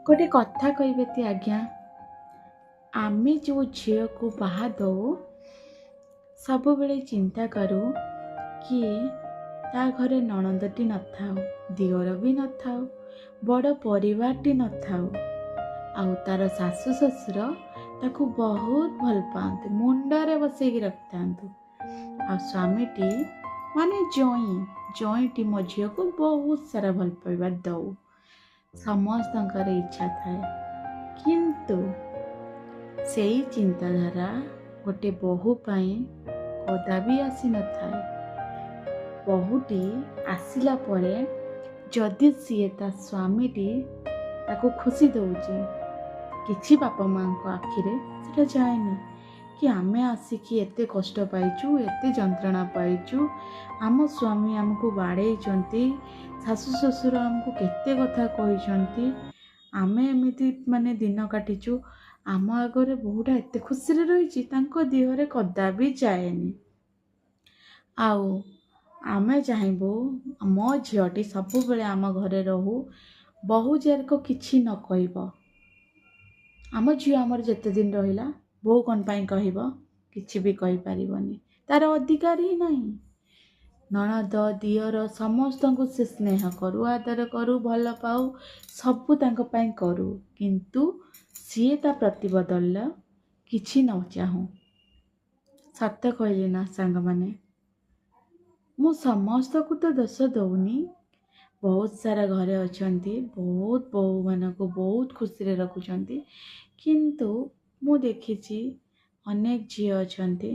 ଗୋଟେ କଥା କହିବେତି ଆଜ୍ଞା, ଆମେ ଯେଉଁ ଝିଅକୁ ବାହା ଦଉ ସବୁବେଳେ ଚିନ୍ତା କରୁ କି ତା ଘରେ ନଣନ୍ଦଟି ନଥାଉ, ଦିଅର ବି ନଥାଉ, ବଡ଼ ପରିବାରଟି ନଥାଉ, ଆଉ ତାର ଶାଶୁ ଶ୍ୱଶୁର ତାକୁ ବହୁତ ଭଲ ପାଆନ୍ତି, ମୁଣ୍ଡରେ ବସେଇକି ରଖିଥାନ୍ତୁ। ଆଉ ସ୍ୱାମୀଟି ମାନେ ଜଇଁଟି ମୋ ଝିଅକୁ ବହୁତ ସାରା ଭଲ ପାଇବା ଦଉ, ସମସ୍ତଙ୍କର ଇଚ୍ଛା ଥାଏ। କିନ୍ତୁ ସେଇ ଚିନ୍ତାଧାରା ଗୋଟେ ବୋହୂ ପାଇଁ କଦାପି ଆସିନଥାଏ। ବୋହୂଟି ଆସିଲା ପରେ ଯଦି ସିଏ ତା ସ୍ୱାମୀଟି ତାକୁ ଖୁସି ଦେଉଛି, କିଛି ବାପା ମାଆଙ୍କ ଆଖିରେ ସେଟା ଯାଏନି କି ଆମେ ଆସିକି ଏତେ କଷ୍ଟ ପାଇଛୁ, ଏତେ ଯନ୍ତ୍ରଣା ପାଇଛୁ, ଆମ ସ୍ୱାମୀ ଆମକୁ ବାଡ଼େଇଛନ୍ତି, ଶାଶୁ ଶ୍ୱଶୁର ଆମକୁ କେତେ କଥା କହିଛନ୍ତି, ଆମେ ଏମିତି ଦିନ କାଟିଛୁ, ଆମ ଆଗରେ ବୋହୂଟା ଏତେ ଖୁସିରେ ରହିଛି, ତାଙ୍କ ଦେହରେ କଦାପି ଯାଏନି। ଆଉ ଆମେ ଚାହିଁବୁ ମୋ ଝିଅଟି ସବୁବେଳେ ଆମ ଘରେ ରହୁ, ବୋହୂ ଯାକ କିଛି ନ କହିବ। ଆମ ଝିଅ ଆମର ଯେତେ ଦିନ ରହିଲା, ବୋହୂ କ'ଣ ପାଇଁ କହିବ? କିଛି ବି କହିପାରିବନି, ତାର ଅଧିକାର ହିଁ ନାହିଁ। ନଣନ୍ଦ ଦିଅର ସମସ୍ତଙ୍କୁ ସେ ସ୍ନେହ କରୁ, ଆଦର କରୁ, ଭଲ ପାଉ, ସବୁ ତାଙ୍କ ପାଇଁ କରୁ, କିନ୍ତୁ ସିଏ ତା ପ୍ରତିବଦଳ କିଛି ନ ଚାହୁଁ। ସତ କହିଲି ନା ସାଙ୍ଗମାନେ? ମୁଁ ସମସ୍ତଙ୍କୁ ତ ଦୋଷ ଦଉନି, ବହୁତ ସାରା ଘରେ ଅଛନ୍ତି ବହୁତ ବୋହୂମାନଙ୍କୁ ବହୁତ ଖୁସିରେ ରଖୁଛନ୍ତି, କିନ୍ତୁ ମୁଁ ଦେଖିଛି ଅନେକ ଝିଅ ଅଛନ୍ତି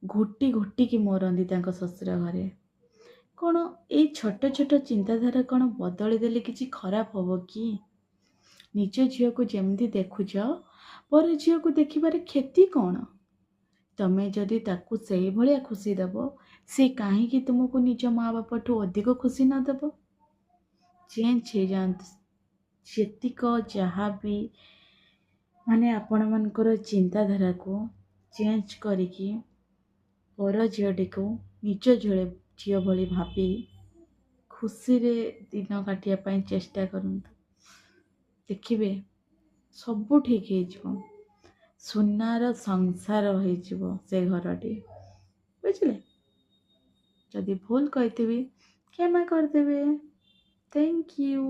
ଘୋଟି ଘୋଟିକି ମରନ୍ତି ତାଙ୍କ ଶ୍ୱଶୁର ଘରେ। କ'ଣ ଏଇ ଛୋଟ ଛୋଟ ଚିନ୍ତାଧାରା କ'ଣ ବଦଳି ଦେଲେ କିଛି ଖରାପ ହବ କି? ନିଜ ଝିଅକୁ ଯେମିତି ଦେଖୁଛ, ପର ଝିଅକୁ ଦେଖିବାରେ କ୍ଷତି କ'ଣ? ତମେ ଯଦି ତାକୁ ସେଇଭଳିଆ ଖୁସି ଦେବ, ସେ କାହିଁକି ତୁମକୁ ନିଜ ମା ବାପାଠୁ ଅଧିକ ଖୁସି ନ ଦେବ? ଚେଞ୍ଜ ହେଇଯାଆନ୍ତୁ। ଯେତିକ ଯାହା ବି ଆପଣମାନଙ୍କର ଚିନ୍ତାଧାରାକୁ ଚେଞ୍ଜ କରିକି ପର ଝିଅଟିକୁ ନିଜ ଝିଅ ଭଳି ଭାବି ଖୁସିରେ ଦିନ କାଟିବା ପାଇଁ ଚେଷ୍ଟା କରନ୍ତୁ। ଦେଖିବେ ସବୁ ଠିକ୍ ହେଇଯିବ, ସୁନାର ସଂସାର ହେଇଯିବ ସେ ଘରଟି। ବୁଝିଲେ? ଯଦି ଭୁଲ କହିଥିବି କ୍ଷମା କରିଦେବେ। Thank you.